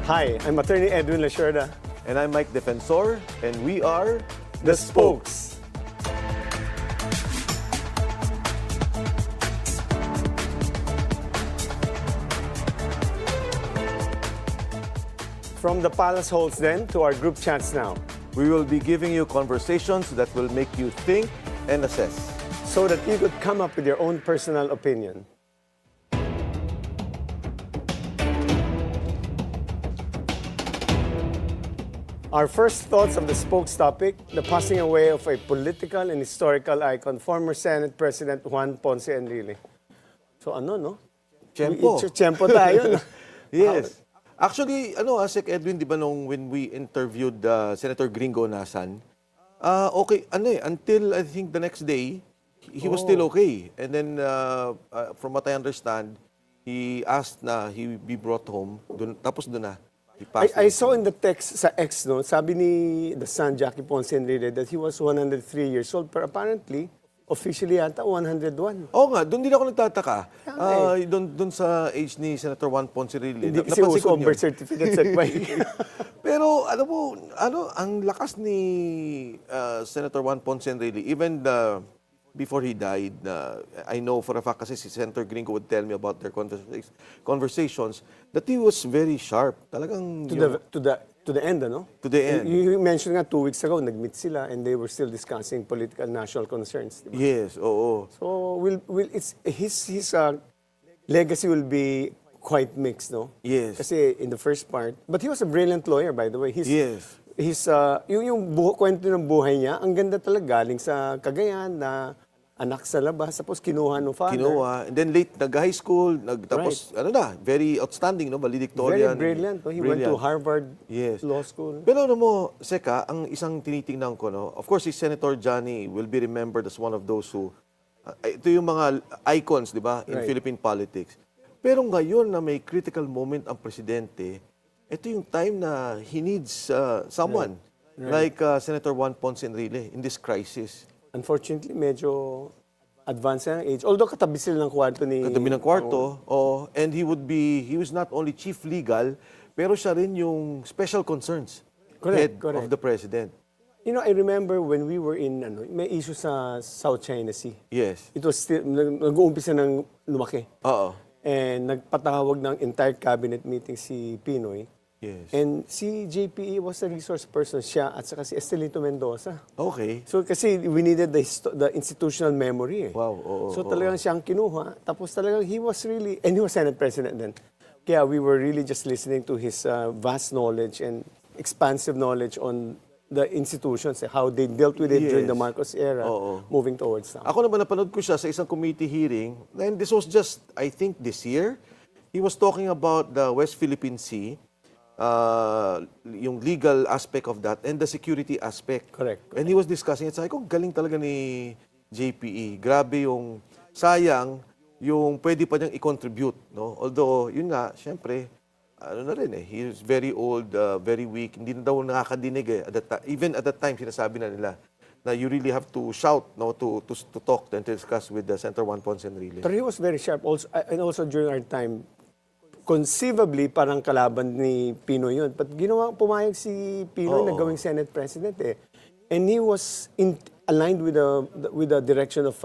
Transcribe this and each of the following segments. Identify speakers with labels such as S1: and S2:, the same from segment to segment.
S1: Hi, I'm Attorney Edwin Lacierda.
S2: And I'm Mike Defensor, and we are
S1: The Spokes. From the palace halls then to our group chats now,
S2: We will be giving you conversations that will make you think and assess.
S1: so that you could come up with your own personal opinion. Our first thoughts of the Spokes topic, the passing away of a political and historical icon, former Senate President Juan Ponce Enrile. So ano, no?
S2: Tiyempo.
S1: Tiyempo tayo, no?
S2: Yes. Actually, Sec Edwin, di ba when we interviewed Senator Gringo Nasan, okay, until I think the next day, he was still okay. And then, from what I understand, he asked na he be brought home, tapos dun na. He passed
S1: I
S2: away.
S1: saw in the text sa X, no, sabi ni the son, Jackie Ponce Enrile, that he was 103 years old, but apparently, officially yata 101.
S2: Oo nga, doon din ako nagtataka.
S1: Kaya
S2: Doon sa age ni Senator Juan Ponce Enrile.
S1: Hindi kasi
S2: napansin
S1: uso
S2: ko
S1: ang
S2: yun.
S1: birth certificate sa
S2: Pero ang lakas ni Senator Juan Ponce Enrile, even before he died, I know for a fact kasi si Senator Gringo would tell me about their conversations that he was very sharp. Talagang
S1: to the end, ano?
S2: To the end.
S1: You mentioned nga 2 weeks ago, nag-meet sila and they were still discussing political national concerns. Diba?
S2: Yes, oo.
S1: So, his legacy will be quite mixed, no?
S2: Yes.
S1: Kasi in the first part, but he was a brilliant lawyer, by the way.
S2: Yes.
S1: Yung kwento ng buhay niya, ang ganda talaga, galing sa Cagayan na anak sa labas, tapos kinuha ng father.
S2: Kinuha. And then late, nag-high school, tapos, very outstanding, no? Valedictorian.
S1: Very brilliant. No? He went to Harvard
S2: Yes.
S1: Law School.
S2: Pero Seka, ang isang tinitingnan ko, no? Of course, si Senator Johnny will be remembered as one of those who, ito yung mga icons, di ba, in
S1: Right.
S2: Philippine politics. Pero ngayon na may critical moment ang presidente, ito yung time na he needs someone like Senator Juan Ponce Enrile in this crisis.
S1: Unfortunately, medyo advanced na ang age. Although katabi sila ng kwarto ni...
S2: Katabi ng kwarto, and he was not only chief legal, pero siya rin yung special concerns head of the president.
S1: You know, I remember when we were in, may issue sa South China Sea.
S2: Yes.
S1: It was still, nag-uumpisa ng lumaki.
S2: Oo.
S1: And nagpatawag ng entire cabinet meeting si Pinoy.
S2: Yes.
S1: And si JPE was a resource person, siya at saka si Estelito Mendoza.
S2: Okay.
S1: So kasi we needed the institutional memory.
S2: Wow, oo,
S1: So talagang siyang kinuha. Tapos talagang he was really, and he was Senate President then. Kaya we were really just listening to his vast knowledge and expansive knowledge on the institutions, how they dealt with it during the Marcos era, moving towards now.
S2: Ako naman napanood ko siya sa isang committee hearing, and this was just, I think, this year. He was talking about the West Philippine Sea, yung legal aspect of that, and the security aspect.
S1: Correct.
S2: And he was discussing it. Sabi ko, galing talaga ni JPE. Grabe yung sayang, yung pwede pa niyang i-contribute. No? Although, yun nga, syempre, he was very old, very weak. Hindi na daw nakakadinig even at that time, sinasabi na nila na you really have to shout, to talk and to discuss with the Senator Juan Ponce Enrile.
S1: But he was very sharp also, and also during our time, conceivably parang kalaban ni Pinoy yun. But pumayag si Pinoy na gawing Senate President eh. And he was aligned with the direction of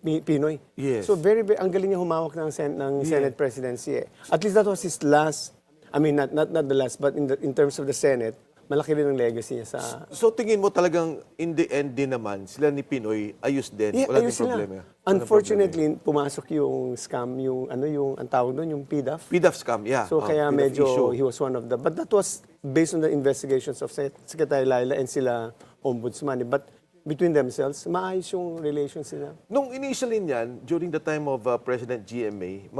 S1: Pinoy.
S2: Yes.
S1: So very, ang galing niya humawak ng Senate presidency eh. At least that was his last, I mean not the last, but in terms of the Senate, malaki rin ang legacy niya sa...
S2: So tingin mo talagang in the end din naman, sila ni Pinoy, ayos din.
S1: Yeah,
S2: Wala din
S1: ayos sila.
S2: problema.
S1: Unfortunately, pumasok yung scam, ang tawag doon, yung PDAF.
S2: PDAF scam, yeah.
S1: So kaya
S2: PDAF
S1: medyo
S2: issue.
S1: he was one of the... But that was based on the investigations of Secretary Laila and sila ombudsman. But between themselves, maayos yung relations sila.
S2: Nung initially niyan, during the time of President GMA,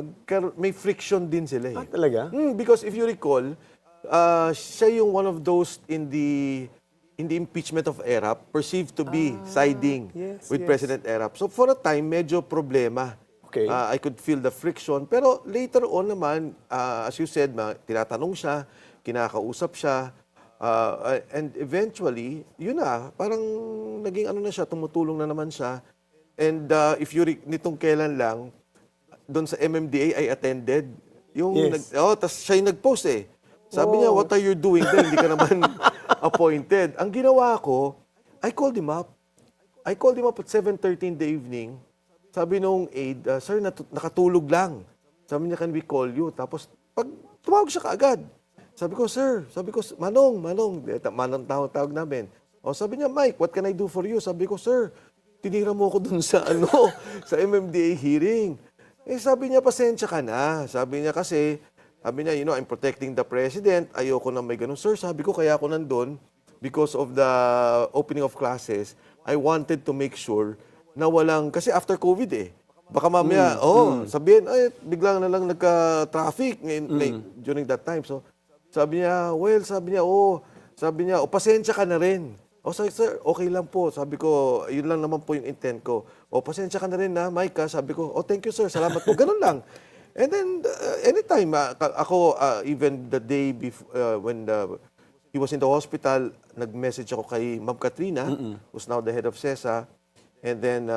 S2: may friction din sila eh.
S1: Ah, talaga?
S2: Because if you recall, siya yung one of those in the impeachment of ERAP perceived to be siding with President ERAP. So for a time, medyo problema.
S1: Okay.
S2: I could feel the friction. Pero later on naman, as you said, tinatanong siya, kinakausap siya, and eventually, yun na, parang naging na siya, tumutulong na naman siya. And if you nitong kailan lang, doon sa MMDA I attended, yung
S1: Yes.
S2: tas siya yung nag-post eh. Sabi niya, what are you doing then? Hindi ka naman appointed. Ang ginawa ko, I called him up. I called him up at 7:30 in the evening. Sabi nung aide, sir, nakatulog lang. Sabi niya, can we call you? Tapos, pag tumawag siya kaagad. Sabi ko, sir, Manong, Manong tawag namin. O sabi niya, Mike, what can I do for you? Sabi ko, sir, tinira mo ako dun sa sa MMDA hearing. Sabi niya, pasensya ka na. Sabi niya kasi, I'm protecting the president. Ayoko na may ganun. Sir, sabi ko, kaya ako nandun because of the opening of classes. I wanted to make sure na walang, kasi after COVID baka mamaya, sabihin, biglang na lang nagka-traffic during that time. So, sabi niya, pasensya ka na rin. Sabi, sir, okay lang po. Sabi ko, yun lang naman po yung intent ko. Pasensya ka na rin na, Mike, sabi ko, thank you, sir, salamat po. Ganun lang. And then, anytime, ako, even the day before, when he was in the hospital, nag-message ako kay Ma'am Katrina, who's now the head of CESA. And then,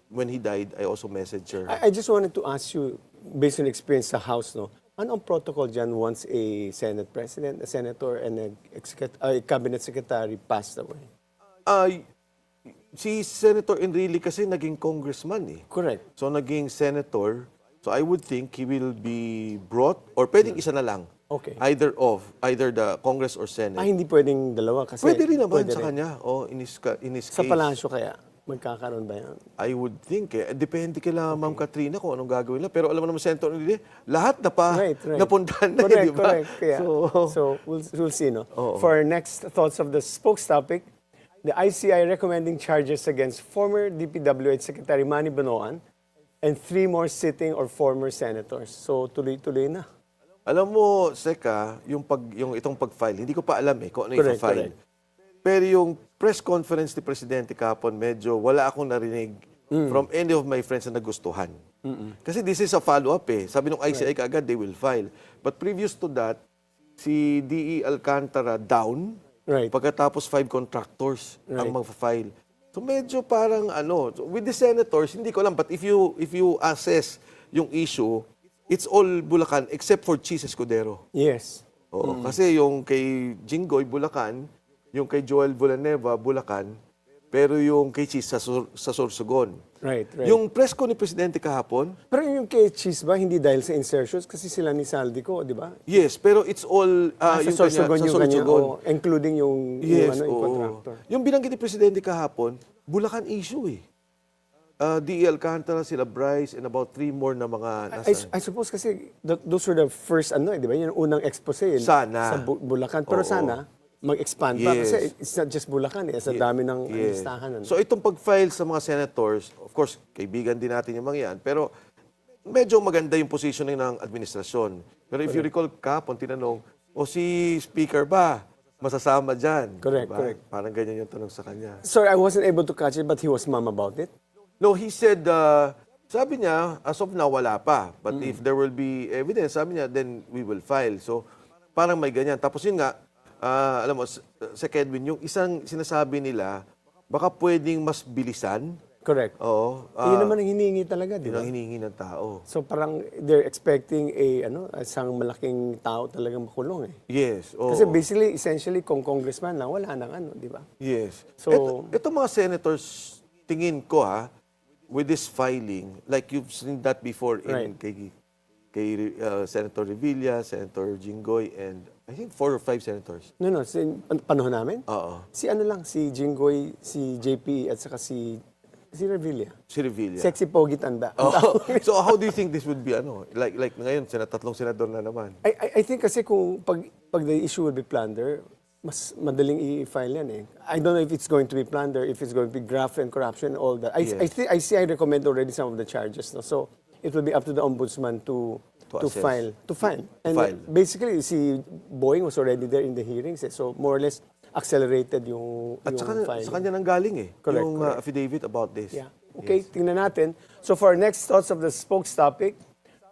S2: when he died, I also messaged her.
S1: I just wanted to ask you, based on experience sa House, no, ano ang protocol dyan once a Senate President, a Senator, and a Cabinet Secretary passed away?
S2: Si Senator Enrile kasi naging congressman
S1: Correct.
S2: So, naging senator. So, I would think he will be brought, or pwedeng isa na lang.
S1: Okay.
S2: Either the Congress or Senate.
S1: Hindi pwedeng dalawa kasi...
S2: Pwede rin naman sa kanya. In his
S1: Sa
S2: case.
S1: Palasyo kaya, magkakaroon ba yan?
S2: I would think Depende kila Ma'am Katrina kung anong gagawin nila. Pero alam mo naman, Senator Enrile, lahat napuntahan na, di ba?
S1: Correct. Kaya, so we'll see, no? For our next thoughts of the spokes topic, the ICI recommending charges against former DPWH Secretary Manny Banoan and 3 more sitting or former senators. So, tuloy-tuloy na.
S2: Alam mo, Seka, yung itong pag-file, hindi ko pa alam kung ano yung file. Pero yung press conference ni Presidente kahapon, medyo wala akong narinig from any of my friends na nagustuhan. Kasi this is a follow-up Sabi nung ICI kaagad, they will file. But previous to that, si D.E. Alcantara down, pagkatapos 5 contractors ang mag-file. So medyo parang with the senators, hindi ko alam, but if you assess yung issue, it's all Bulacan except for Cheese Escudero.
S1: Yes.
S2: Kasi yung kay Jinggoy, Bulacan, yung kay Joel Villanueva, Bulacan, pero yung kay Cheese sa Sorsogon.
S1: Right.
S2: Yung press ko ni Presidente kahapon.
S1: Pero yung kay Cheese ba, hindi dahil sa insertions? Kasi sila ni Saldico, di ba?
S2: Yes, pero it's all
S1: sa Sorsogon yung kanya, including yung contractor.
S2: Yung binanggit ni Presidente kahapon, Bulacan issue D.E. Alcantara, sila Bryce, and about 3 more na mga nasa...
S1: I suppose kasi those were the first, di ba? Yung unang expose
S2: Sana.
S1: Sa Bulacan. Pero sana, mag-expand pa. Kasi it's not just Bulacan sa dami ng listahan.
S2: So itong pag-file sa mga senators, of course, kaibigan din natin yung mga yan, pero medyo maganda yung positioning ng administrasyon. Pero if you recall kahapon, tinanong, si Speaker ba masasama dyan?
S1: Correct.
S2: Parang ganyan yung tanong sa kanya.
S1: Sorry, I wasn't able to catch it, but he was mum about it?
S2: No, he said, sabi niya, as of now, wala pa. But if there will be evidence, sabi niya, then we will file. So, parang may ganyan. Tapos yun nga, alam mo, sa Edwin, yung isang sinasabi nila, baka pwedeng mas bilisan.
S1: Correct.
S2: Oo.
S1: Yun naman ang hinihingi talaga, di ba?
S2: Yun ang hinihingi ng tao.
S1: So parang they're expecting isang malaking tao talagang makulong
S2: Yes.
S1: Kasi basically, essentially, kung congressman lang, wala nang di ba?
S2: Yes.
S1: So,
S2: ito mga senators, tingin ko with this filing, like you've seen that before in kay Senator Revilla, Senator Jinggoy, and I think 4 or 5 senators.
S1: No, panahon namin?
S2: Oo.
S1: Si si Jinggoy, si JP, at saka si Revilla.
S2: Si Revilla.
S1: Sexy pogi tanda.
S2: So how do you think this would be, like ngayon, 3 senador na naman?
S1: I think kasi kung pag the issue will be plunder, mas madaling i-file yan I don't know if it's going to be plunder, if it's going to be graft and corruption, all that. I recommend already some of the charges. No? So it will be up to the ombudsman to file. And basically, si Boeing was already there in the hearings. So more or less, accelerated yung filing.
S2: Sa kanya nang galing
S1: Correct,
S2: yung affidavit about this.
S1: Yeah. Okay, tingnan natin. So for our next thoughts of the spokes topic,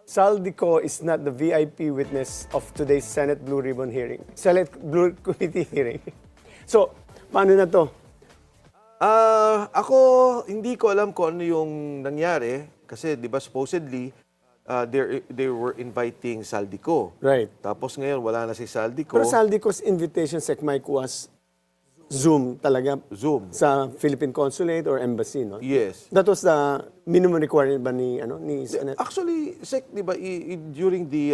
S1: Saldico is not the VIP witness of today's Senate Blue Ribbon hearing. Senate Blue Committee hearing. So, paano na to?
S2: Ako, hindi ko alam kung ano yung nangyari. Kasi, di ba, supposedly, they were inviting Saldico.
S1: Right.
S2: Tapos ngayon, wala na si Saldico.
S1: Pero Saldico's invitation, Sec Mike, was Zoom talaga
S2: Zoom.
S1: sa Philippine Consulate or Embassy, no?
S2: Yes.
S1: That was the minimum requirement ba ni Senate?
S2: Actually, Sec, di ba, during the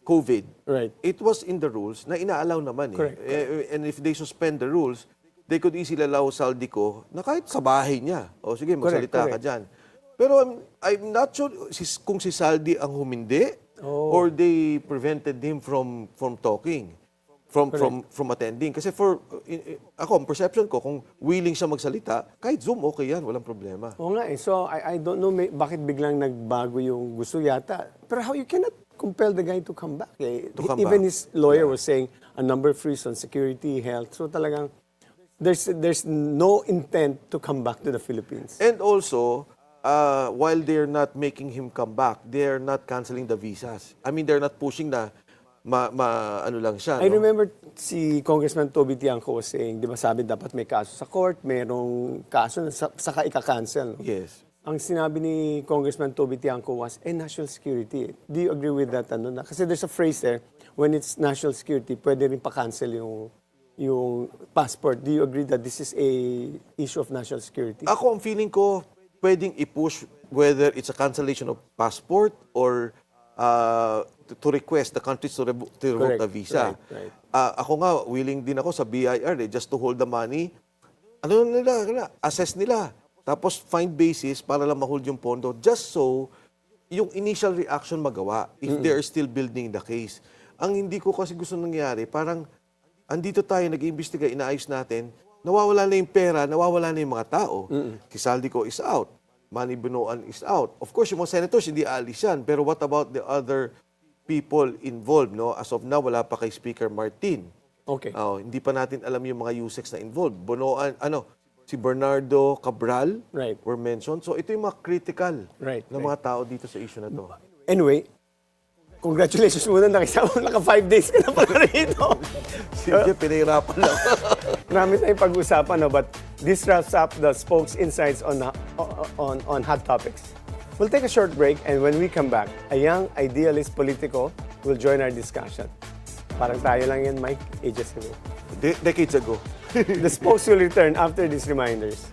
S2: COVID,
S1: Right.
S2: it was in the rules na inaalaw naman eh.
S1: Correct.
S2: And if they suspend the rules, they could easily allow Saldico na kahit sa bahay niya. O sige, magsalita ka
S1: correct.
S2: dyan. Pero I'm not sure kung si Saldi ang humindi or they prevented him from talking. From attending. Kasi ako, ang perception ko, kung willing siya magsalita, kahit Zoom, okay yan, walang problema.
S1: Oo nga eh. So, I don't know bakit biglang nagbago yung gusto yata. Pero how you cannot compel the guy to come back eh. Even his lawyer was saying a number of reasons, security, health. So talagang, there's no intent to come back to the Philippines.
S2: And also, while they're not making him come back, they're not canceling the visas. I mean, they're not pushing na ano lang siya.
S1: I
S2: no?
S1: remember si Congressman Toby Tiangco was saying, di ba sabi dapat may kaso sa court, merong kaso na saka ika-cancel. No?
S2: Yes.
S1: Ang sinabi ni Congressman Toby Tiangco was, national security. Do you agree with that? Ano? Kasi there's a phrase there, when it's national security, pwede rin pa-cancel yung passport. Do you agree that this is a issue of national security?
S2: Ako, ang feeling ko, pwedeng i-push whether it's a cancellation of passport or to request the countries to revoke the visa.
S1: Right.
S2: Ako nga, willing din ako sa BIR just to hold the money. Ano nila, assess nila. Tapos find basis para lang ma-hold yung pondo just so yung initial reaction magawa if they are still building the case. Ang hindi ko kasi gusto nangyari, parang andito tayo, nag-iimbestiga, inaayos natin, nawawala na yung pera, nawawala na yung mga tao. Kisaldico is out. Manny Binoan is out. Of course, yung mga senators, hindi aalis yan. Pero what about the other people involved? No? As of now, wala pa kay Speaker Martin.
S1: Okay.
S2: Hindi pa natin alam yung mga USECs na involved. Bonoan, si Bernardo Cabral were mentioned. So ito yung mga critical na mga tao dito sa issue na to.
S1: Anyway, congratulations muna, naka 5 days ka na pala rito.
S2: Sige, pinahirapan lang.
S1: Marami tayong pag-usapan, no? But this wraps up the Spokes Insights on hot topics. We'll take a short break, and when we come back, a young idealist politiko will join our discussion. Parang tayo lang yan, Mike, ages ago.
S2: Decades ago.
S1: The Spokes will return after these reminders.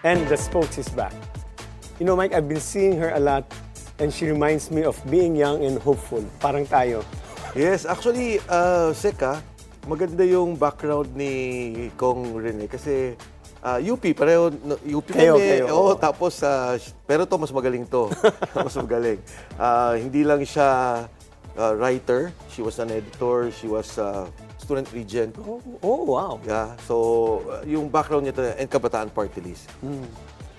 S1: And the Spokes is back. You know, Mike, I've been seeing her a lot, and she reminds me of being young and hopeful. Parang tayo.
S2: Yes, actually, Seka, maganda yung background ni Kong Renee kasi UP, pareho, UP kami.
S1: Kayo.
S2: Tapos, pero to mas magaling to. Mas magaling. Hindi lang siya writer, she was an editor, she was student regent.
S1: Oh, wow.
S2: Yeah, so yung background niya to, and Kabataan Party-list.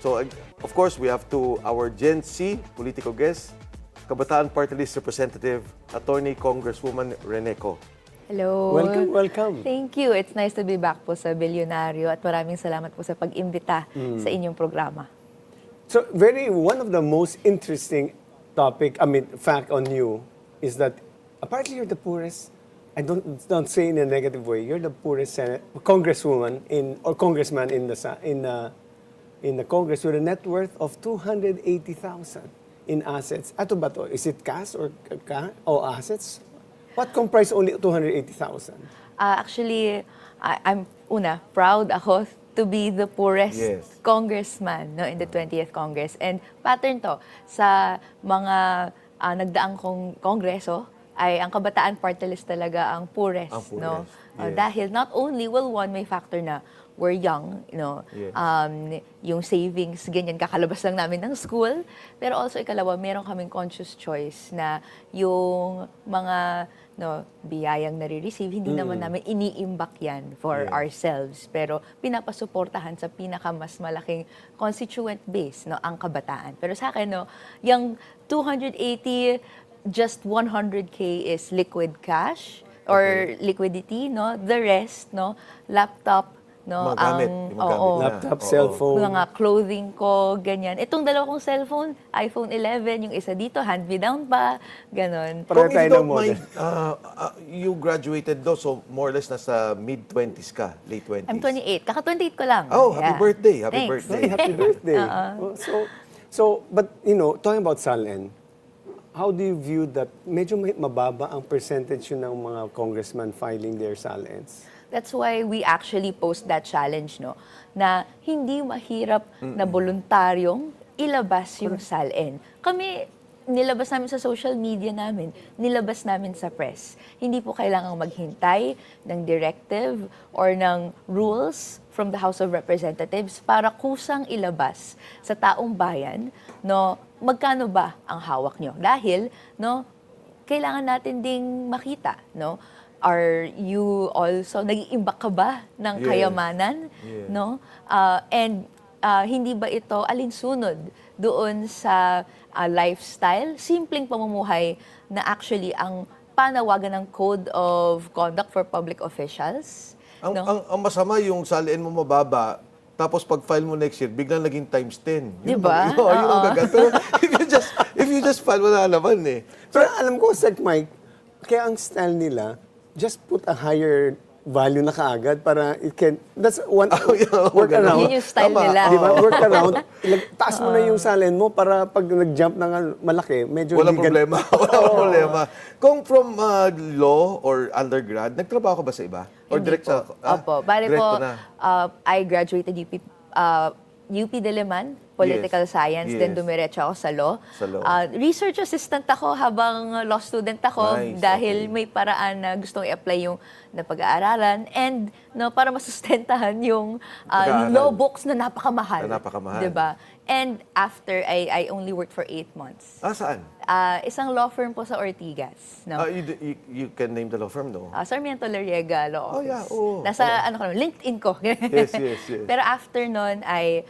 S2: So, of course, we have our Gen Z political guest, Kabataan Party-list Representative, Attorney Congresswoman Renee Co.
S3: Hello.
S1: Welcome.
S3: Thank you. It's nice to be back po sa Bilyonaryo at maraming salamat po sa pag-imbita sa inyong programa.
S1: So, one of the most interesting fact on you is that apparently you're the poorest. I don't say in a negative way. You're the poorest congresswoman or congressman in the Congress with a net worth of 280,000 in assets. Ato ba to? Is it cash or assets? What comprise only 280,000?
S3: Actually, I'm proud ako to be the poorest
S2: Yes.
S3: congressman in the 20th Congress. And pattern to sa mga nagdaang kongreso ay ang Kabataan Party-list talaga ang poorest. No?
S2: Yes.
S3: Dahil not only, one may factor na we're young,
S2: Yes.
S3: Yung savings, ganyan, kakalabas lang namin ng school. Pero also, ikalawa, meron kaming conscious choice na yung mga biyayang nare-receive, hindi naman namin iniimbak yan for ourselves. Pero pinapasuportahan sa pinakamas malaking constituent base, ang kabataan. Pero sa akin, yung 280, just 100K is liquid cash or liquidity, The rest, laptop, no,
S2: Mga gamit, yung mga gamit na.
S1: Laptop,
S2: Oo.
S1: cellphone.
S3: mga clothing ko, ganyan. Itong dalawa kong cellphone, iPhone 11, yung isa dito, hand-me-down pa, ganon.
S1: Pareho
S2: Kung if
S1: tayo
S2: you
S1: ng
S2: don't
S1: model.
S2: mind, you graduated daw, so more or less nasa mid-20s ka, late 20s.
S3: I'm 28. Kaka-28 ko lang.
S2: Oh, happy birthday, happy
S3: Thanks.
S2: birthday.
S1: Hey, happy birthday. But talking about SALN, how do you view that medyo mababa ang percentage yun ng mga congressman filing their SALNs?
S3: That's why we actually post that challenge, no? Na hindi mahirap na voluntaryong ilabas yung SALN. Kami, nilabas namin sa social media namin, nilabas namin sa press. Hindi po kailangang maghintay ng directive or ng rules from the House of Representatives para kusang ilabas sa taong bayan, no? Magkano ba ang hawak nyo? Dahil, no, kailangan natin ding makita, no? Are you also, nag-iimbak ka ba ng
S2: Yes.
S3: kayamanan?
S2: Yes.
S3: No? Hindi ba ito alinsunod doon sa lifestyle, simpleng pamumuhay na actually ang panawagan ng Code of Conduct for Public Officials? No?
S2: Ang masama yung SALN mo mababa, tapos pag file mo next year, biglang naging times 10. Yun
S3: Diba?
S2: Yun ang gagat. Pero if you just file, wala naman eh.
S1: Pero alam ko, Sec Mike, kaya ang style nila, just put a higher value na kaagad para it can, that's one work around.
S3: Yun yung style
S2: Tama.
S3: nila.
S1: Di ba? Work around. Taas mo na yung SALN mo para pag nag-jump ng malaki, medyo
S2: Walang
S1: hindi
S2: problema. Walang problema. Kung from law or undergrad, nagtrabaho ka ba sa iba? Or
S3: Hindi
S2: direct
S3: po.
S2: sa...
S3: Opo. Bale
S2: direct
S3: po,
S2: na.
S3: I graduated UP Diliman, Political
S2: Yes.
S3: Science,
S2: Yes.
S3: then dumiretso ako sa law.
S2: Sa law.
S3: Research assistant ako habang law student ako
S2: Nice,
S3: dahil
S2: okay.
S3: may paraan na gustong i-apply yung napag-aaralan and no, para masustentahan yung
S2: Pag-aaral.
S3: law books na napakamahal.
S2: Na napakamahal.
S3: Diba? And after, I only worked for 8 months.
S2: Saan?
S3: Isang law firm po sa Ortigas. No?
S2: You can name the law firm, no?
S3: Sarmiento Lariega Law
S2: Oh,
S3: Office.
S2: yeah, oo.
S3: Nasa LinkedIn ko.
S2: Yes, yes, yes.
S3: Pero after nun, I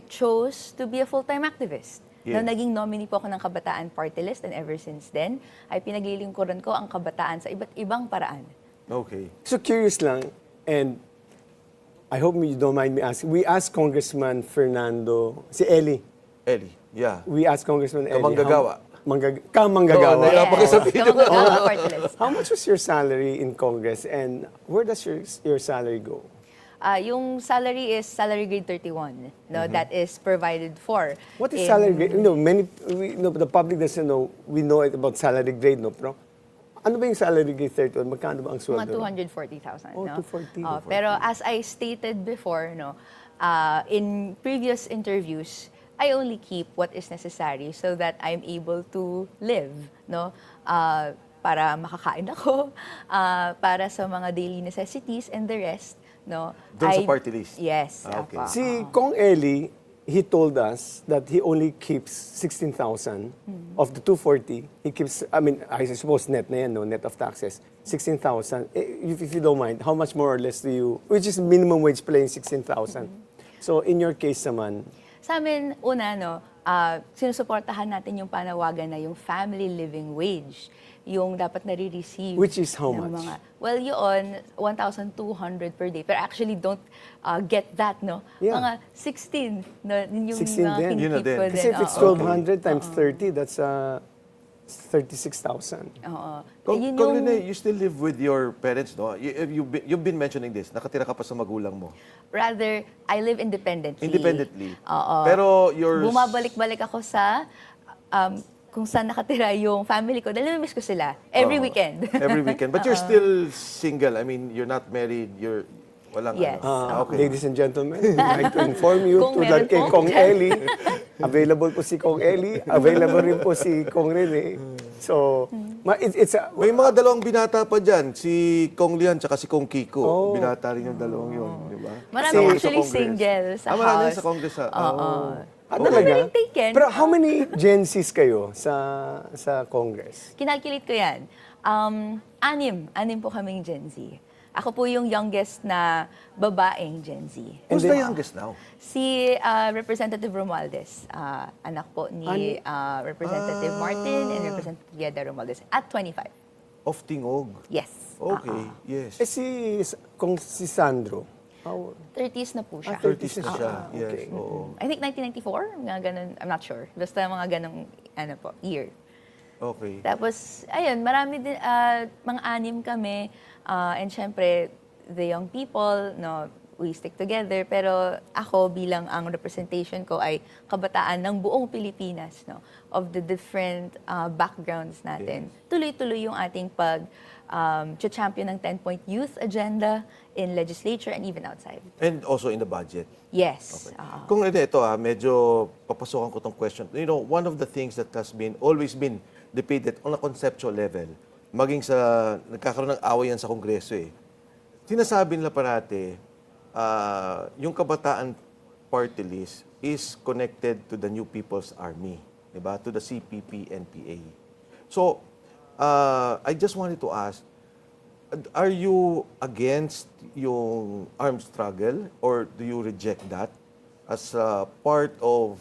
S3: chose to be a full-time activist.
S2: Yes.
S3: No, naging nominee po ako ng Kabataan Party-list and ever since then, ay pinaglilingkuran ko ang kabataan sa iba't ibang paraan.
S2: Okay.
S1: So curious lang, and I hope you don't mind me asking. We asked Congressman Fernando, si Ellie.
S2: Ellie, yeah.
S1: We asked Congressman Ellie.
S2: Kamanggagawa.
S1: Kamanggagawa.
S2: Oo, napakasabi
S3: Yes, Kamanggagawa Party-list.
S1: How much was your salary in Congress, and where does your salary go?
S3: Yung salary is salary grade 31. No, that is provided for.
S1: What is
S3: in-
S1: salary grade? The public doesn't know. We know it about salary grade, no? Pero ano ba yung salary grade 31? Magkano ba ang sweldo?
S3: Mga 240,000.
S1: Oh,
S3: no?
S1: 240.
S3: Pero as I stated before, no, in previous interviews, I only keep what is necessary so that I'm able to live, no? Para makakain ako, para sa mga daily necessities and the rest, no?
S2: Doon sa party list?
S3: Yes.
S2: Okay.
S3: apa.
S1: Si Kong Eli, he told us that he only keeps 16,000 of the 240. He keeps, I suppose net na yan, no? Net of taxes. 16,000. If you don't mind, how much more or less do you, which is minimum wage pala yung 16,000. So in your case naman,
S3: Sa amin, una, no, sinusuportahan natin yung panawagan na yung family living wage, yung dapat nare-receive.
S1: Which is how
S3: ng
S1: much?
S3: Well, yun, 1,200 per day. Pero actually, don't get that, no?
S1: Yeah.
S3: Mga 16, no, yun yung
S1: 16
S3: mga
S1: din.
S2: Yun na
S3: kinikip
S2: din.
S3: ko
S1: kasi if it's
S3: oo.
S1: 1,200 times 30, that's 36,000.
S3: Oo.
S2: Kung
S3: Yun
S2: Rene, you still live with your parents, no? You've been mentioning this. Nakatira ka pa sa magulang mo.
S3: rather, I live independently.
S2: Independently.
S3: Oo.
S2: Pero your...
S3: Bumabalik-balik ako sa kung saan nakatira yung family ko. Dahil na-miss ko sila. Every weekend.
S2: Every weekend. But you're still single. I mean, you're not married. You're... Walang
S3: Yes.
S2: Okay.
S1: Ladies and gentlemen, I'd like to inform you
S3: Kung
S1: to that
S3: meron
S1: kay
S3: po.
S1: Kong Eli. Available po si Kong Eli. Available rin po si Kong Rene. So, it's a...
S2: May mga dalawang binata pa dyan. Si Kong Lian tsaka si Kong Kiko.
S1: Oh.
S2: Binata rin yung dalawang yun. Di ba?
S3: Marami
S1: Kasi-
S3: actually
S2: Sa Congress.
S3: single sa
S2: Marami
S3: house.
S2: sa Congress.
S3: Oo.
S1: talaga?
S3: rin taken.
S1: Pero how many Gen Zs kayo sa Congress?
S3: Kinalculate ko yan. Anim po kaming Gen Z. Ako po yung youngest na babaeng Gen Z.
S2: Who's
S1: And
S2: the
S1: then-
S2: youngest now?
S3: Si Representative Romualdez, anak po ni Representative Martin and Representative Yeda Romualdez, at 25.
S2: Of Tingog.
S3: Yes.
S2: Okay, yes.
S1: Kung si Sandro, how,
S3: 30s na po siya.
S2: 30s na siya. Yes,
S1: okay.
S2: oo.
S3: I think 1994, mga ganun, I'm not sure. Basta mga ganung, year.
S2: Okay.
S3: Tapos, ayun, marami din, mga anim kami, and syempre, the young people, no, we stick together, pero ako bilang ang representation ko ay kabataan ng buong Pilipinas, no, of the different backgrounds natin. Tuloy-tuloy yung ating champion ng 10-point youth agenda in legislature and even outside.
S2: And also in the budget.
S3: Yes.
S2: Okay. Kung ito, medyo papasokan ko tong question. You know, one of the things that has always been debated on a conceptual level, maging sa, nagkakaroon ng away yan sa Kongreso sinasabi nila parati, yung Kabataan Party-list is connected to the New People's Army, diba? To the CPP-NPA. So, I just wanted to ask, are you against yung armed struggle or do you reject that as part of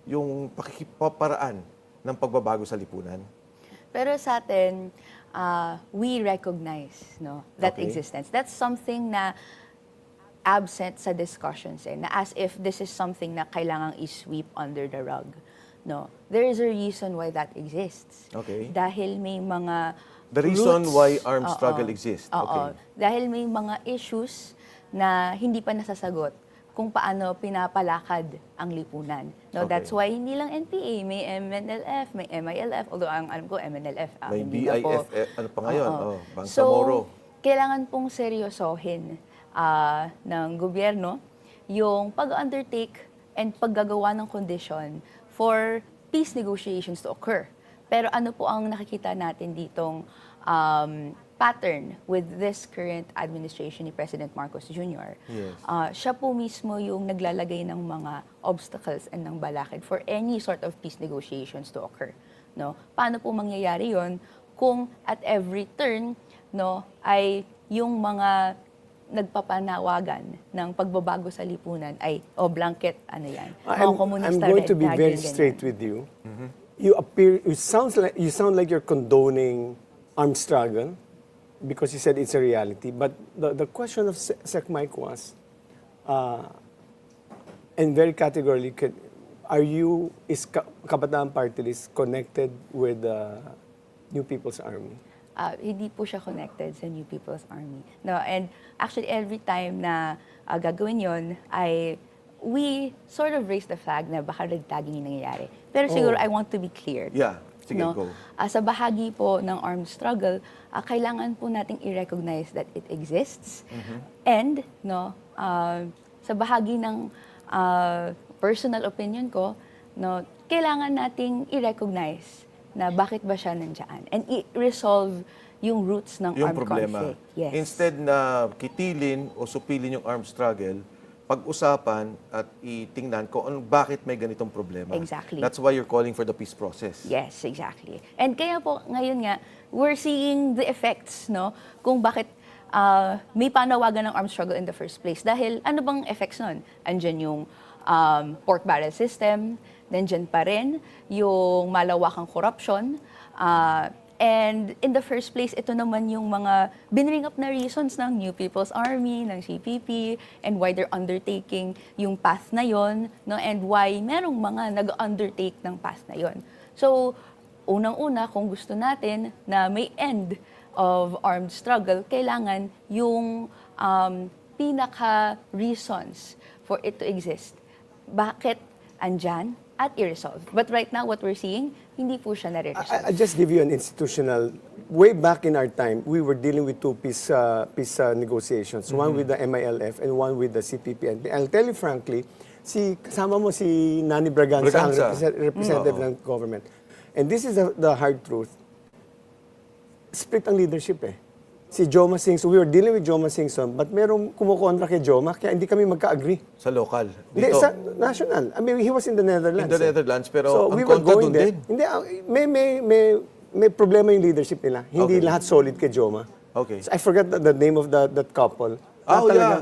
S2: yung pakikipaparaan ng pagbabago sa lipunan?
S3: Pero sa atin, we recognize that
S2: Okay.
S3: existence. That's something na absent sa discussions na as if this is something na kailangang i-sweep under the rug. No, there is a reason why that exists.
S2: Okay.
S3: Dahil may mga
S2: The reason
S3: roots,
S2: why armed struggle exists. Okay.
S3: Dahil may mga issues na hindi pa nasasagot kung paano pinapalakad ang lipunan. No,
S2: Okay.
S3: that's why hindi lang NPA, may MNLF, may MILF, although ang alam ko MNLF,
S2: May
S3: hindi na po.
S2: BIF, ano pa ngayon?
S3: Oo.
S2: Bangsamoro.
S3: So, kailangan pong seryosohin ng gobyerno yung pag-undertake and paggagawa ng kondisyon for peace negotiations to occur. Pero ano po ang nakikita natin ditong pattern with this current administration ni President Marcos Jr.
S2: Yes.
S3: Siya po mismo yung naglalagay ng mga obstacles and ng balakid for any sort of peace negotiations to occur. No? Paano po mangyayari yon kung at every turn ay yung mga nagpapanawagan ng pagbabago sa lipunan ay blanket yan. Mga
S1: I'm
S3: komunista,
S1: going to be
S3: red flag,
S1: very
S3: ganyan.
S1: straight with you. You sound like you're condoning armed struggle because you said it's a reality. But the question of Sec Mike was, and very categorically, is Kabataan Party-list connected with the New People's Army?
S3: Hindi po siya connected sa New People's Army. No, and actually every time na gagawin yon ay we sort of raise the flag na baka red tagging yung nangyayari. Pero siguro I want to be clear.
S2: Yeah. Sige, go.
S3: Sa bahagi po ng armed struggle, kailangan po nating i-recognize that it exists. And sa bahagi ng personal opinion ko, kailangan nating i-recognize na bakit ba siya nandiyan and i-resolve yung roots ng
S2: Yung
S3: armed
S2: problema.
S3: conflict. Yes.
S2: Instead na kitilin o supilin yung armed struggle, pag-usapan at itingnan kung bakit may ganitong problema.
S3: Exactly.
S2: That's why you're calling for the peace process.
S3: Yes, exactly. And kaya po ngayon nga, we're seeing the effects, kung bakit may panawagan ng armed struggle in the first place. Dahil ano bang effects nun? Andyan yung pork barrel system, nandyan pa rin yung malawakang corruption, and in the first place, ito naman yung mga binring up na reasons ng New People's Army, ng CPP, and why they're undertaking yung path na yon, and why merong mga nag-undertake ng path na yon. So, unang-una, kung gusto natin na may end of armed struggle, kailangan yung pinaka-reasons for it to exist. Bakit andyan at i-resolve. But right now, what we're seeing, hindi po siya nare-resolve.
S1: I just give you an institutional. Way back in our time, we were dealing with two peace negotiations. One with the MILF and one with the CPP. And I'll tell you frankly, kasama mo si Nani Braganza, ang representative ng government. And this is the hard truth. Split ang leadership Si Joma Singson, we were dealing with Joma Singson, but merong kumukontra kay Joma, kaya hindi kami magka-agree.
S2: Sa local.
S1: Hindi,
S2: Dito.
S1: sa national. I mean, he was in the Netherlands.
S2: In the Netherlands, pero
S1: so,
S2: ang
S1: we were
S2: kontra
S1: going
S2: dun
S1: there.
S2: din.
S1: Hindi, may problema yung leadership nila. Hindi
S2: Okay.
S1: lahat solid kay Joma.
S2: Okay.
S1: So, I forgot the name of that couple.
S2: Yeah.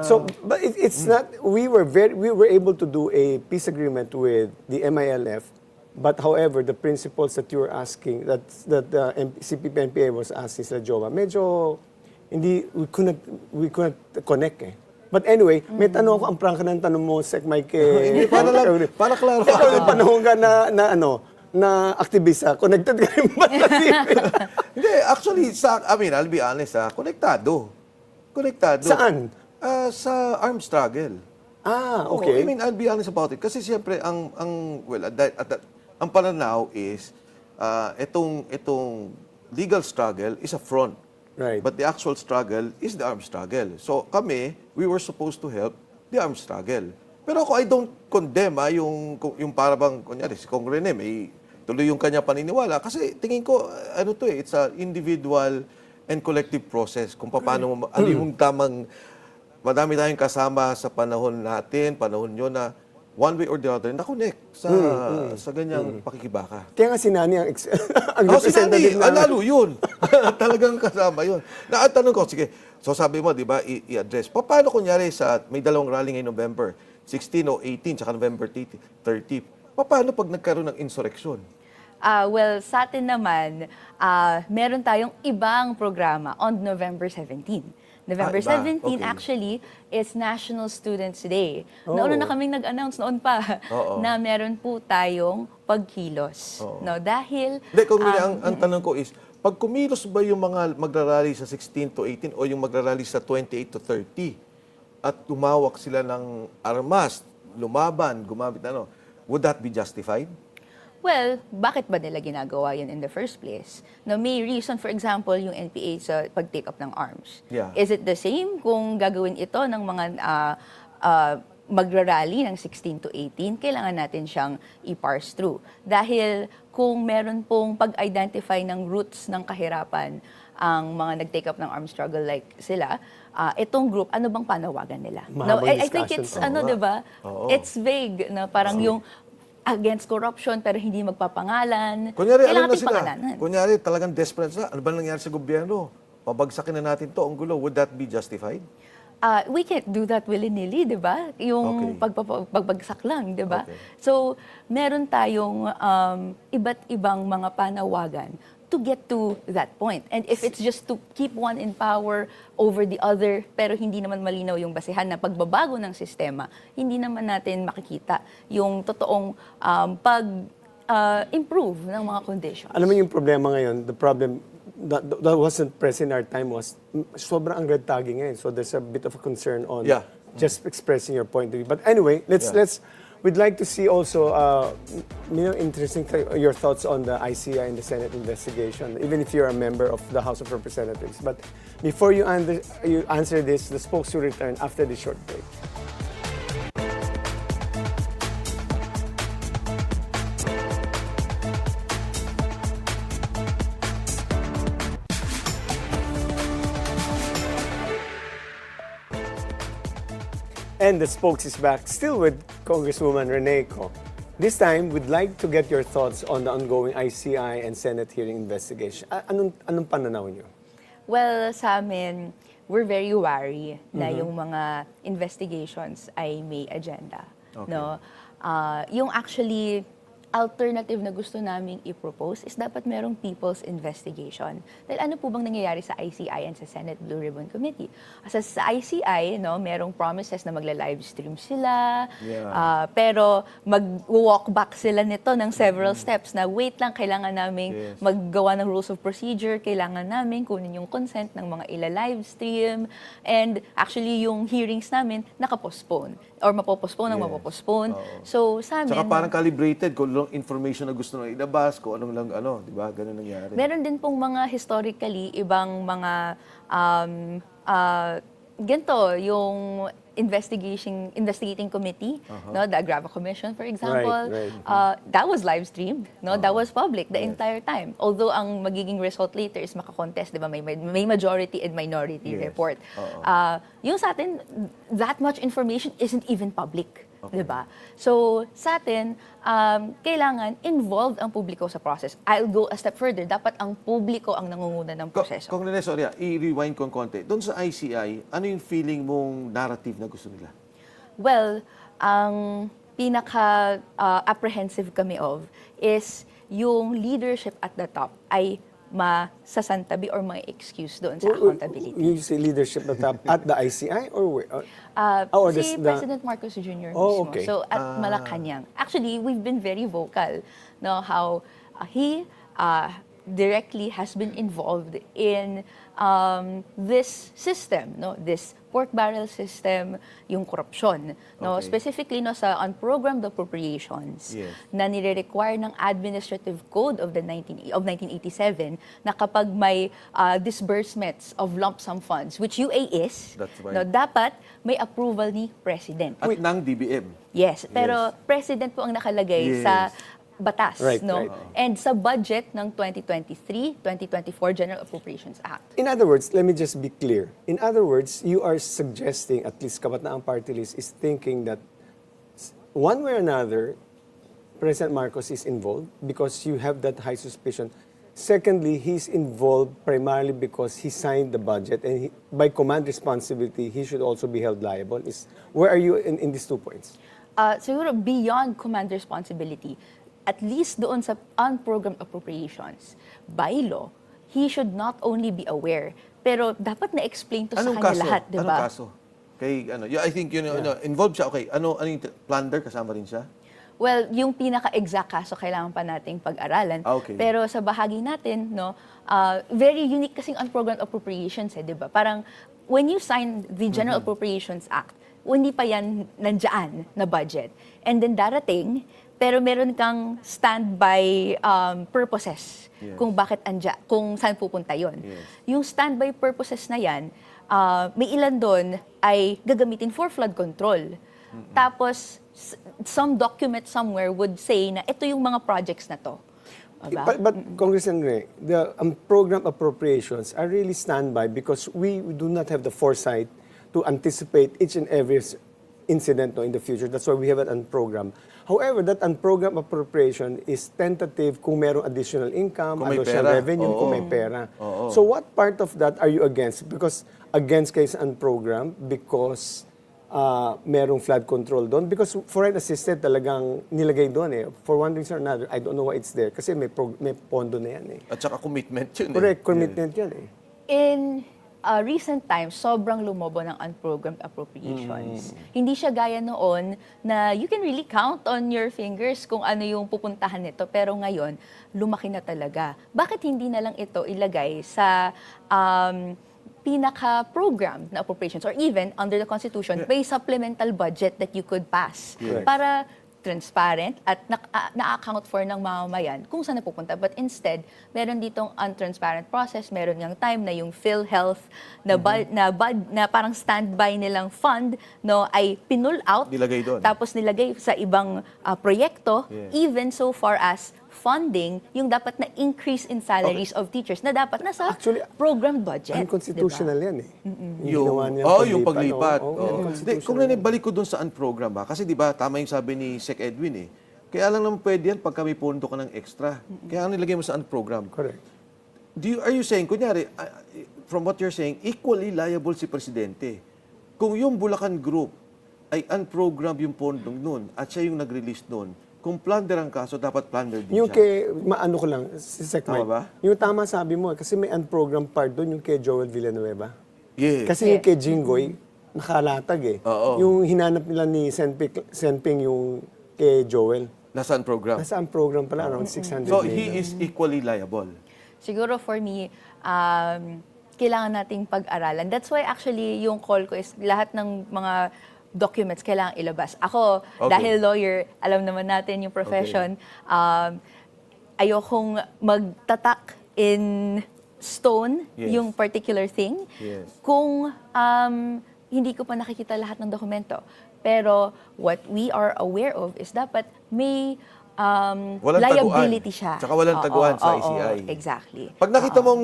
S1: So, but it's not, we were able to do a peace agreement with the MILF But however, the principles that you were asking, that the CPP-NPA was asking sa Jowa, medyo hindi, we couldn't connect eh. But anyway, may tanong ako, ang prangka ng tanong mo, Sec Mike,
S2: Hindi, para klaro.
S1: ikaw yung panahon ka na aktivista, connected ka rin ba sa CPP?
S2: Hindi, actually, I'll be honest, konektado.
S1: Saan?
S2: Sa armed struggle.
S1: Okay.
S2: I'll be honest about it. Kasi siyempre, ang pananaw is, itong legal struggle is a front.
S1: Right.
S2: But the actual struggle is the armed struggle. So kami, we were supposed to help the armed struggle. Pero ako, I don't condemn yung para bang, kunyari, si Kong Rene, may tuloy yung kanya paniniwala. Kasi tingin ko, it's a individual and collective process. Kung paano, ano yung tamang, madami tayong kasama sa panahon natin, panahon nyo na one way or the other, na-connect sa ganyang pakikibaka.
S1: Kaya nga si Nani ang
S2: Si
S1: representative
S2: Nani, lalo yun. Talagang kasama yun. Tanong ko, sige, so sabi mo, di ba, i-address. Paano kunyari may dalawang rally ngayong November 16 o 18, tsaka November 30, paano pag nagkaroon ng insurrection?
S3: Well, sa atin naman, meron tayong ibang programa on November 17. November
S2: iba.
S3: 17
S2: Okay.
S3: actually is National Students Day.
S1: Oh.
S3: Nauna na kaming nag-announce noon pa na meron po tayong pagkilos. No, dahil
S2: Hindi, kung ang tanong ko is, pag kumilos ba yung mga magrarally sa 16 to 18 o yung magrarally sa 28 to 30 at tumawak sila ng armas, lumaban, gumamit would that be justified?
S3: well, bakit ba nila ginagawa yun in the first place? No, may reason, for example, yung NPA sa pag-take up ng arms.
S2: Yeah.
S3: Is it the same kung gagawin ito ng mga magrarally ng 16 to 18, kailangan natin siyang i-parse through. Dahil kung meron pong pag-identify ng roots ng kahirapan ang mga nag-take up ng armed struggle like sila, itong group, ano bang panawagan nila? No, I think it's, diba? It's vague, na parang yung against corruption pero hindi magpapangalan.
S2: Kunyari,
S3: Kailangan
S2: alam na
S3: natin
S2: sila.
S3: pangalanan.
S2: Kunyari, talagang desperate sila. Ano ba nangyari sa gobyerno? Pabagsakin na natin to, ang gulo. Would that be justified?
S3: We can't do that willy-nilly, di ba? Yung pagbagsak lang, di ba?
S2: Okay.
S3: So, meron tayong iba't ibang mga panawagan to get to that point. And if it's just to keep one in power over the other, pero hindi naman malinaw yung basehan na pagbabago ng sistema, hindi naman natin makikita yung totoong pag-improve ng mga conditions.
S1: Alam mo yung problema ngayon, the problem that wasn't present in our time was sobrang ang red tagging ngayon. So there's a bit of a concern on just expressing your point of view. But anyway, we'd like to see also, interesting your thoughts on the ICI and the Senate investigation, even if you're a member of the House of Representatives. But before you answer this, the spokes will return after this short break. And the spokes is back, still with Congresswoman Renee Co. This time, we'd like to get your thoughts on the ongoing ICI and Senate hearing investigation. Anong pananaw niyo?
S3: Well, sa amin, we're very wary na yung mga investigations ay may agenda.
S2: Okay.
S3: No? Yung actually alternative na gusto naming i-propose is dapat merong people's investigation. Dahil ano po bang nangyayari sa ICI and sa Senate Blue Ribbon Committee? Sa ICI, merong promises na magla-live stream sila, pero mag-walk back sila nito ng several steps na wait lang, kailangan namin maggawa ng rules of procedure, kailangan namin kunin yung consent ng mga ila-live stream, and actually yung hearings namin nakapostpone or mapopostpone ng mapopostpone. So sa amin,
S2: Tsaka parang calibrated kung anong information na gusto nang ilabas, kung anong lang, di ba? Ganun nangyari.
S3: meron din pong mga historically ibang mga ganito, yung investigating committee, no, the Agrava Commission, for example, that was live streamed, no, that was public the entire time. Although ang magiging result later is makakontest, di ba, may majority and minority report. Yung sa atin, that much information isn't even public. Di ba? So, sa atin, kailangan involved ang publiko sa process. I'll go a step further. Dapat ang publiko ang nangunguna ng proseso.
S2: Kung Rene, sorry, i-rewind ko konti. Doon sa ICI, ano yung feeling mong narrative na gusto nila?
S3: Well, ang pinaka-apprehensive kami of is yung leadership at the top ay masasantabi or may excuse doon sa accountability.
S1: You say leadership at the ICI or where?
S3: Si President Marcos Jr.
S1: Oh,
S3: mismo.
S1: okay.
S3: So, at Malacanang. Actually, we've been very vocal, no, how he directly has been involved in this system, no, this pork barrel system, yung korupsyon, no,
S2: Okay.
S3: specifically no sa unprogrammed appropriations
S2: Yes.
S3: na nire-require ng Administrative Code of 1987 na kapag may disbursements of lump sum funds, which UA is,
S2: That's right.
S3: no, dapat may approval ni President.
S2: At ng DBM.
S3: Yes, pero President po ang nakalagay
S2: Yes.
S3: sa batas,
S1: Right,
S3: no?
S1: right.
S3: And sa budget ng 2023-2024 General Appropriations Act.
S1: In other words, let me just be clear. In other words, you are suggesting, at least Kabataan Party-list is thinking that one way or another, President Marcos is involved because you have that high suspicion. Secondly, he's involved primarily because he signed the budget and by command responsibility, he should also be held liable. Where are you in these 2 points?
S3: Siguro beyond command responsibility, at least doon sa unprogrammed appropriations, by law, he should not only be aware, pero dapat na-explain to
S2: Anong
S3: sa kanya
S2: kaso?
S3: lahat, di
S2: Anong
S3: ba?
S2: kaso? Kay, I think, involved siya. Okay, ano yung plunder? Kasama rin siya?
S3: Well, yung pinaka-exact kaso kailangan pa nating pag-aralan.
S2: Okay.
S3: Pero sa bahagi natin, no, very unique kasing unprogrammed appropriations, di ba? Parang when you sign the General Appropriations Act, hindi pa yan nandiyan na budget. And then darating, pero meron kang standby purposes
S2: Yes.
S3: kung bakit kung saan pupunta yon.
S2: Yes.
S3: Yung standby purposes na yan, may ilan doon ay gagamitin for flood control. Tapos, some document somewhere would say na ito yung mga projects na to. Diba?
S1: But Congressman Rene, the program appropriations are really standby because we do not have the foresight to anticipate each and every incident in the future. That's why we have an unprogrammed. However, that unprogrammed appropriation is tentative kung merong additional income,
S2: Kung may
S1: additional
S2: pera.
S1: revenue,
S2: Oo.
S1: kung may pera.
S2: Oo.
S1: So what part of that are you against? Because against kayo sa unprogrammed because merong flood control doon. Because foreign assisted talagang nilagay doon eh. For one reason or another, I don't know why it's there. Kasi may pondo na yan eh.
S2: At saka commitment yun.
S1: Correct, commitment yan eh.
S3: In recent times, sobrang lumobo ng unprogrammed appropriations. Hindi siya gaya noon na you can really count on your fingers kung ano yung pupuntahan nito. Pero ngayon, lumaki na talaga. Bakit hindi na lang ito ilagay sa pinaka-program na appropriations or even under the Constitution, may supplemental budget that you could pass
S1: Correct.
S3: para transparent at na-account for ng mamamayan kung saan napupunta. But instead, meron ditong untransparent process, meron ngang time na yung PhilHealth na parang standby nilang fund no ay pinull out,
S2: Nilagay doon.
S3: tapos nilagay sa ibang proyekto,
S2: Yes.
S3: even so far as funding yung dapat na increase in salaries of teachers na dapat nasa
S1: Actually,
S3: programmed budget.
S1: Unconstitutional yan eh.
S2: Yung paglipat.
S1: Oo,
S2: Oo.
S1: unconstitutional
S2: Hindi, kung balik ko dun sa unprogram ba, kasi di ba, tama yung sabi ni Sec Edwin eh. Kaya lang naman pwede yan pagka may pondo ka ng extra. Kaya ang nilagay mo sa unprogram.
S1: Correct.
S2: Are you saying, kunyari, from what you're saying, equally liable si Presidente. Kung yung Bulacan Group ay unprogram yung pondong nun at siya yung nag-release nun, kung plunder ang kaso, dapat plunder din
S1: Yung
S2: siya.
S1: maano ko lang, si Sec
S2: Tama
S1: Mike,
S2: ba?
S1: yung tama sabi mo, kasi may unprogrammed part doon, yung kay Joel Villanueva.
S2: Yes.
S1: Kasi yung kay Jinggoy, nakalatag eh.
S2: Oo.
S1: Yung hinanap nila ni Senping yung kay Joel.
S2: Nasa unprogram.
S1: Nasa unprogrammed pala, around 600
S2: So,
S1: million.
S2: he is equally liable.
S3: Siguro for me, kailangan nating pag-aralan. That's why actually yung call ko is lahat ng mga documents kailangan ilabas. Ako,
S2: Okay.
S3: dahil lawyer, alam naman natin yung profession, ayokong magtatak in stone
S2: Yes.
S3: yung particular thing
S2: Yes.
S3: kung hindi ko pa nakikita lahat ng dokumento. Pero what we are aware of is dapat may
S2: Walang
S3: liability
S2: taguan.
S3: siya.
S2: Tsaka walang
S3: Oo,
S2: taguan sa
S3: oo,
S2: ICI.
S3: exactly.
S2: Pag nakita mong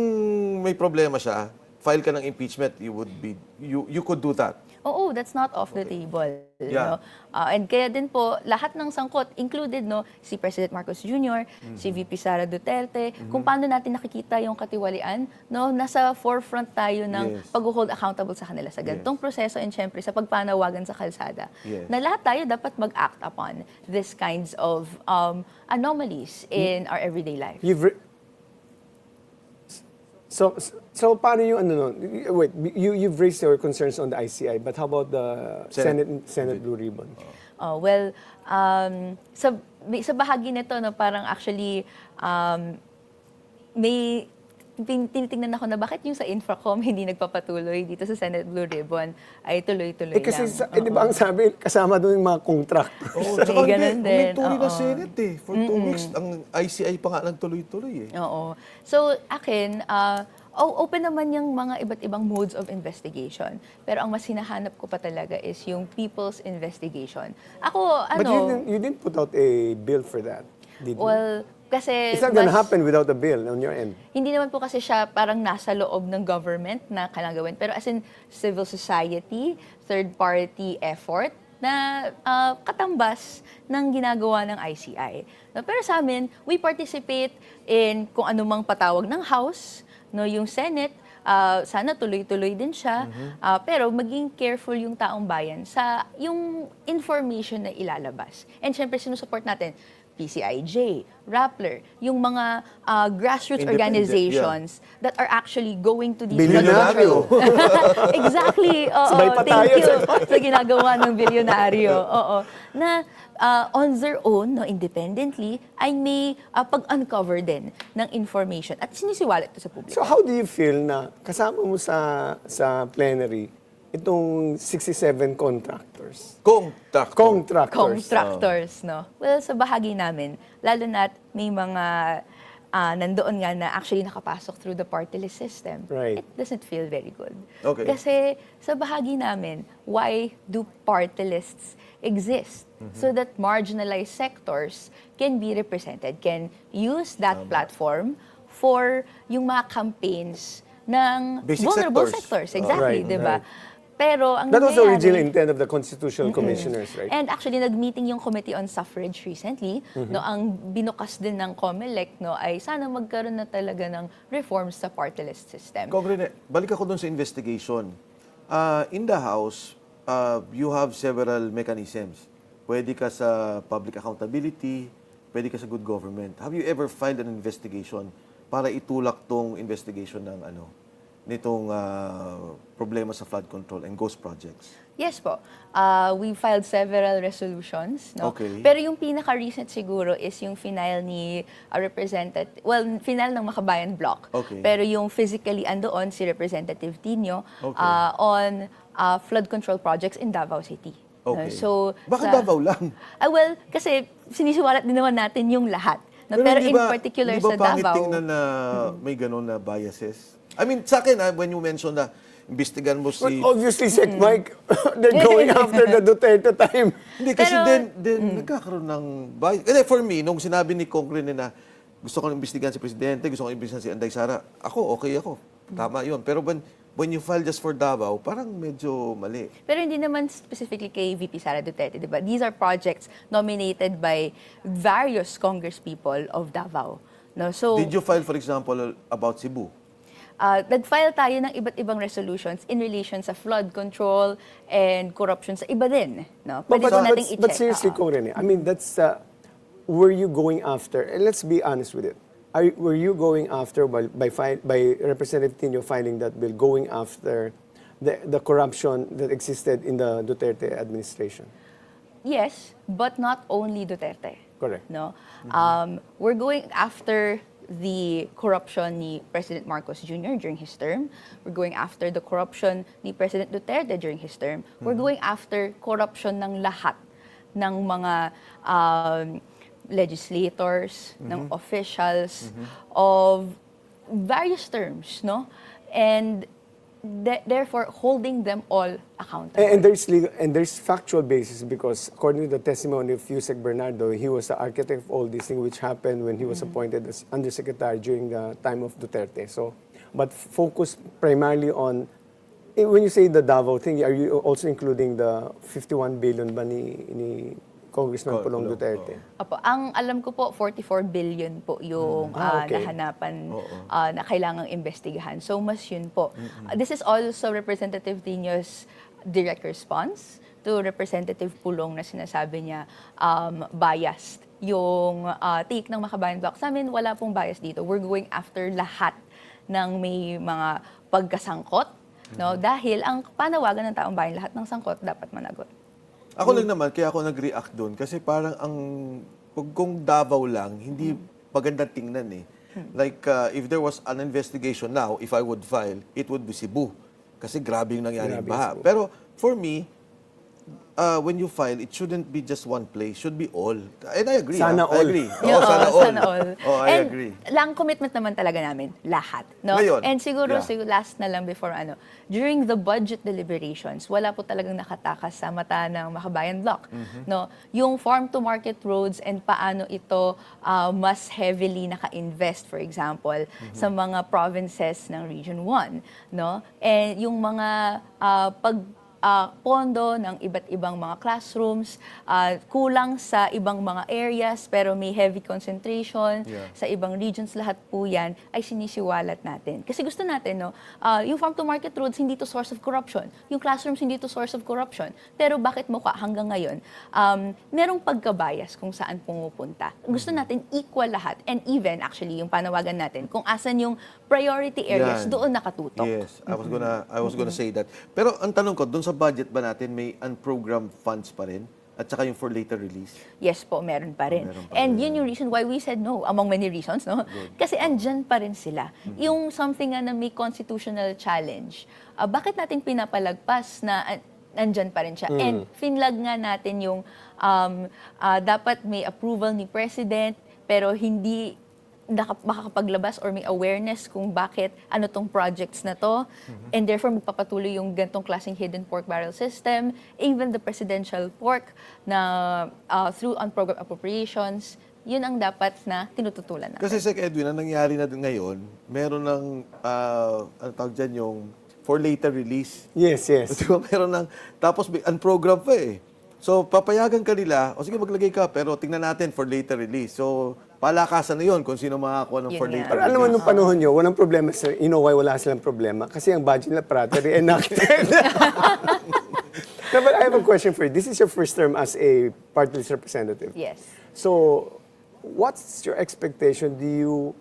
S2: may problema siya, file ka ng impeachment, you could do that.
S3: Oo, that's not off the table.
S2: Yeah.
S3: No? And kaya din po, lahat ng sangkot, included no, si President Marcos Jr., si VP Sara Duterte, kung paano natin nakikita yung katiwalian, no, nasa forefront tayo ng
S2: Yes.
S3: pag-hold accountable sa kanila sa ganitong proseso and syempre sa pagpanawagan sa kalsada.
S2: Yes.
S3: Na lahat tayo dapat mag-act upon this kinds of anomalies in our everyday life.
S1: So paano yung ano no? Wait, you've raised your concerns on the ICI, but how about the Senate Blue Ribbon?
S3: Well, sa bahagi nito, no, parang actually, may tinitingnan ako na bakit yung sa Infracom hindi nagpapatuloy dito sa Senate Blue Ribbon ay tuloy-tuloy
S1: Kasi
S3: lang.
S1: di ba ang sabi, kasama doon yung mga contract.
S2: Oh, tsaka
S3: ganun din.
S2: tuloy na
S3: Oo.
S2: Senate eh. For 2 weeks, ang ICI pa nga nagtuloy-tuloy eh.
S3: Oo. So, akin, open naman yung mga iba't ibang modes of investigation. Pero ang mas hinahanap ko pa talaga is yung people's investigation. Ako,
S1: But you didn't put out a bill for that, did you?
S3: well, kasi
S1: It's not gonna happen without a bill on your end.
S3: hindi naman po kasi siya parang nasa loob ng government na kailangan gawin. Pero as in civil society, third-party effort na katambas ng ginagawa ng ICI. No, pero sa amin, we participate in kung anumang patawag ng House, no, yung Senate, sana tuloy-tuloy din siya. Pero maging careful yung taong bayan sa yung information na ilalabas. And syempre, sinusupport natin PCIJ, Rappler, yung mga grassroots
S2: Independent,
S3: organizations that are actually going to these
S2: Bilyonaryo.
S3: Exactly. Oo,
S1: Sabay pa
S3: thank
S1: tayo.
S3: you sa ginagawa ng Bilyonaryo. Oo. Na on their own, no, independently, ay may pag-uncover din ng information at sinisiwalat ito sa publiko.
S1: So how do you feel na kasama mo sa plenary itong 67 contractors?
S3: Contractors, no? Well, sa bahagi namin, lalo na't may mga nandoon nga na actually nakapasok through the party-list system.
S1: Right.
S3: It doesn't feel very good.
S2: Okay.
S3: Kasi sa bahagi namin, why do party lists exist? So that marginalized sectors can be represented, can use that platform for yung mga campaigns ng
S2: Basic
S3: vulnerable
S2: sectors.
S3: sectors. Exactly,
S1: Right,
S3: di ba? Pero ang
S1: That was the
S3: nangyayari-
S1: original intent of the constitutional commissioners, right?
S3: And actually, nag-meeting yung Committee on Suffrage recently. No, ang binukas din ng COMELEC no, ay sana magkaroon na talaga ng reforms sa party list system.
S2: Rene, balik ako dun sa investigation. In the House, you have several mechanisms. Pwede ka sa public accountability, pwede ka sa good government. Have you ever filed an investigation para itulak tong investigation ng nitong problema sa flood control and ghost projects?
S3: Yes po. We filed several resolutions. No?
S2: Okay.
S3: Pero yung pinaka-recent siguro is yung final ni final ng Makabayan Block.
S2: Okay.
S3: Pero yung physically andoon si Representative Tino
S2: Okay.
S3: on flood control projects in Davao City.
S2: Okay.
S3: So,
S2: Bakit Davao lang?
S3: Well, kasi sinisiwalat din naman natin yung lahat. No? Pero
S2: di
S3: in
S2: ba-
S3: particular
S2: di ba
S3: sa
S2: pangit
S3: Davao,
S2: tingnan na may ganun na biases? I mean, sa akin, when you mention na imbestigan mo
S1: But
S2: si...
S1: obviously, Sec Mike, they're going after the Duterte time.
S2: Hindi, kasi
S3: Pero-
S2: then nagkakaroon ng bias. Kasi for me, nung sinabi ni Congress na gusto ko imbestigan si Presidente, gusto ko imbestigan si Anday Sara, okay ako. Tama yun. Pero when you file just for Davao, parang medyo mali.
S3: pero hindi naman specifically kay VP Sara Duterte, di ba? These are projects nominated by various congresspeople of Davao. No? So,
S2: Did you file, for example, about Cebu?
S3: nag-file tayo ng iba't ibang resolutions in relation sa flood control and corruption sa iba din. No? Pwede po nating i-check.
S1: But seriously,
S3: Oo.
S1: Kong Rene, I mean, that's, were you going after, and let's be honest with it, were you going after, by Representative Tino filing that bill, going after the corruption that existed in the Duterte administration?
S3: Yes, but not only Duterte.
S1: Correct.
S3: No? We're going after the corruption ni President Marcos Jr. during his term. We're going after the corruption ni President Duterte during his term. We're going after corruption ng lahat ng mga legislators, ng officials of various terms, no? And therefore holding them all accountable.
S1: And there's factual basis because according to the testimony of Yusek Bernardo, he was the architect of all these things which happened when he was appointed as undersecretary during the time of Duterte. So, but focused primarily on when you say the Davao thing, are you also including the 51 billion ba ni Congressman Pulong Duterte?
S3: Opo, ang alam ko po, 44 billion po yung
S1: okay.
S3: nahanapan na kailangang investigahan. So, mas yun po. This is also Representative Tino's direct response to Representative Pulong na sinasabi niya biased yung take ng Makabayan Block. Sa amin, wala pong bias dito. We're going after lahat ng may mga pagkasangkot, no? Dahil ang panawagan ng taong bayan, lahat ng sangkot dapat managot.
S2: Ako lang naman, kaya ako nag-react doon. Kasi parang kung Davao lang, hindi magandang tingnan eh. Like, if there was an investigation now, if I would file, it would be Cebu. Kasi grabe yung nangyaring baha. Pero for me, when you file, it shouldn't be just one place. Should be all. And I agree.
S1: Sana all.
S2: I agree. Sana all.
S3: Sana all.
S2: Oh, I
S3: And
S2: agree.
S3: lang commitment naman talaga namin, lahat. No?
S2: Ngayon,
S3: And siguro,
S2: yeah.
S3: last na lang before during the budget deliberations, wala po talagang nakatakas sa mata ng Makabayan Block. No? Yung farm-to-market roads and paano ito mas heavily naka-invest, for example, sa mga provinces ng Region 1. No? And yung mga pondo ng iba't ibang mga classrooms, kulang sa ibang mga areas pero may heavy concentration sa ibang regions, lahat po yan ay sinisiwalat natin. Kasi gusto natin, no, yung farm-to-market roads, hindi to source of corruption. Yung classrooms, hindi to source of corruption. Pero bakit mukha hanggang ngayon, merong pagkabayas kung saan pumupunta. Gusto natin equal lahat. And even, actually, yung panawagan natin, kung asan yung priority areas, doon nakatutok.
S2: Yes, I was gonna say that. Pero ang tanong ko, doon sa budget ba natin may unprogrammed funds pa rin? At saka yung for later release?
S3: Yes po, meron pa rin.
S2: Meron pa
S3: And
S2: rin.
S3: yun yung reason why we said no, among many reasons, no? Kasi andyan pa rin sila. Yung something na may constitutional challenge, bakit natin pinapalagpas na andyan pa rin siya? And finlag nga natin yung dapat may approval ni President, pero hindi makakapaglabas or may awareness kung bakit ano tong projects na to, and therefore magpapatuloy yung gantong klaseng hidden pork barrel system, even the presidential pork na through unprogrammed appropriations, yun ang dapat na tinututulan natin.
S2: Kasi Sec Edwin, ang nangyari na ngayon, meron ng, ano tawag dyan, yung for later release.
S1: Yes, yes.
S2: Diba, meron ng, tapos may unprogrammed pa eh. So, papayagan ka nila, o sige maglagay ka, pero tingnan natin for later release. So, palakasan na yun kung sino makakuha ng
S3: Yun
S2: for
S3: nga.
S2: later
S1: Pero
S2: release.
S1: alam mo, nung panahon nyo, walang problema, sir. You know why wala silang problema? Kasi ang budget nila parati reenacted. No, but I have a question for you. This is your first term as a party-list representative.
S3: Yes.
S1: So, what's your expectation?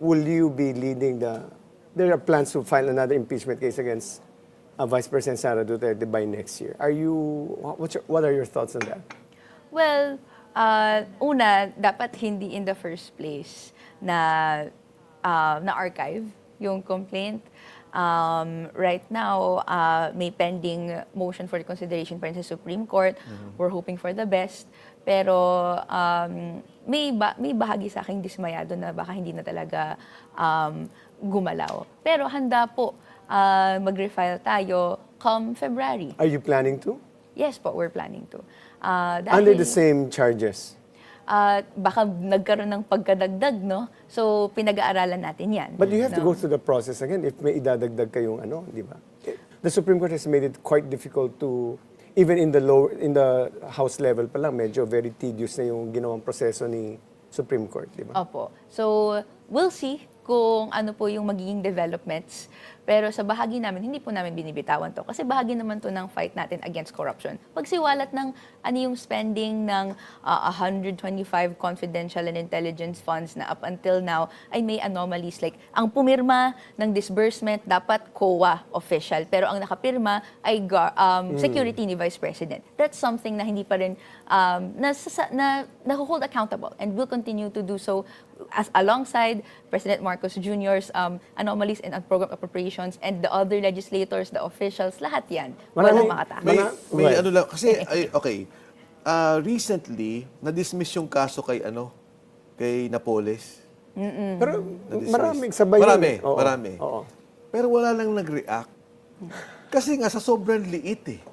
S1: Will you be leading there are plans to file another impeachment case against Vice President Sara Duterte by next year. What are your thoughts on that?
S3: Well, una, dapat hindi in the first place na archive yung complaint. Right now, may pending motion for reconsideration pa rin sa Supreme Court. We're hoping for the best. Pero may bahagi sa aking dismayado na baka hindi na talaga gumalaw. Pero handa po mag-refile tayo come February.
S1: Are you planning to?
S3: Yes po, we're planning to.
S1: Under the same charges?
S3: Baka nagkaroon ng pagkadagdag, no? So, pinag-aaralan natin yan.
S1: But you have to go through the process again if may idadagdag kayong di ba? The Supreme Court has made it quite difficult to, even in the House level pa lang, medyo very tedious na yung ginawang proseso ni Supreme Court, di ba?
S3: Opo. So, we'll see kung ano po yung magiging developments. Pero sa bahagi namin, hindi po namin binibitawan to. Kasi bahagi naman to ng fight natin against corruption. Pagsiwalat ng ano yung spending ng 125 confidential and intelligence funds na up until now ay may anomalies like ang pumirma ng disbursement dapat COA official. Pero ang nakapirma ay security ni Vice President. That's something na hindi pa rin na-hold accountable and will continue to do so as alongside President Marcos Jr.'s anomalies and unprogrammed appropriations and the other legislators, the officials, lahat yan. Walang makatakas.
S2: May ano lang, kasi, okay, recently, na-dismiss yung kaso kay Napoles.
S1: Pero
S2: Na-dismiss.
S1: maraming sabay
S2: Marami,
S1: yun. Oo.
S2: marami.
S1: Oo.
S2: Pero wala nang nag-react. Kasi nga, sa sobrang liit eh.